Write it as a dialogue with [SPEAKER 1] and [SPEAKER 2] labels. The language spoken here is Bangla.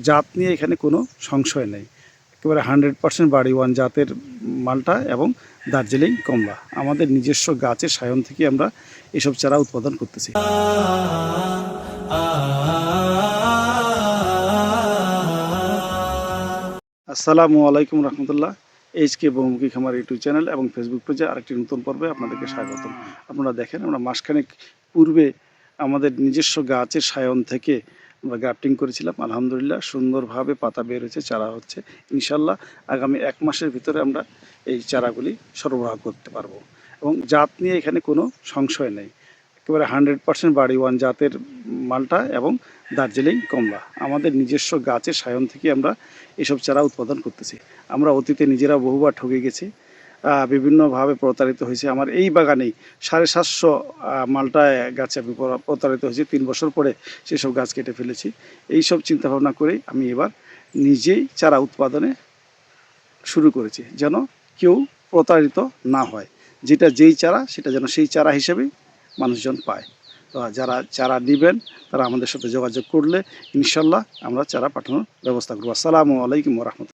[SPEAKER 1] জাত নিয়ে এখানে কোনো সংশয় নেই। একেবারে 100% বাড়ি ওয়ান জাতের মালটা এবং দার্জিলিং কমলা আমাদের নিজস্ব গাছের সায়ন থেকে আমরা এসব চারা উৎপাদন করতেছি। আসসালামু আলাইকুম রহমতুল্লাহ। এইচকে বহুমুখী খামার ইউটিউব চ্যানেল এবং ফেসবুক পেজে আরেকটি নতুন পর্বে আপনাদেরকে স্বাগতম। আপনারা দেখেন আমরা মাসখানেক পূর্বে আমাদের নিজস্ব গাছের সায়ন থেকে আমরা গ্রাফটিং করেছিলাম। আলহামদুলিল্লাহ সুন্দরভাবে পাতা বের হয়েছে, চারা হচ্ছে। ইনশাল্লাহ আগামী 1 মাসের ভিতরে আমরা এই চারাগুলি সরবরাহ করতে পারবো এবং জাত নিয়ে এখানে কোনো সংশয় নেই। একেবারে 100% বাড়ি ওয়ান জাতের মালটা এবং দার্জিলিং কমলা আমাদের নিজস্ব গাছের সায়ন থেকে আমরা এসব চারা উৎপাদন করতেছি। আমরা অতীতে নিজেরা বহুবার ঠকে গেছি, বিভিন্নভাবে প্রতারিত হয়েছে। আমার এই বাগানেই 750 মালটা গাছে আমি প্রতারিত হয়েছি। 3 বছর পরে সেসব গাছ কেটে ফেলেছি। এই সব চিন্তাভাবনা করেই আমি এবার নিজেই চারা উৎপাদনে শুরু করেছি, যেন কেউ প্রতারিত না হয়। যেটা যেই চারা সেটা যেন সেই চারা হিসেবেই মানুষজন পায়। তো যারা চারা নেবেন তারা আমাদের সাথে যোগাযোগ করলে ইনশাল্লাহ আমরা চারা পাঠানোর ব্যবস্থা করবো। আসসালামু আলাইকুম ওয়া রাহমাতুল্লাহ।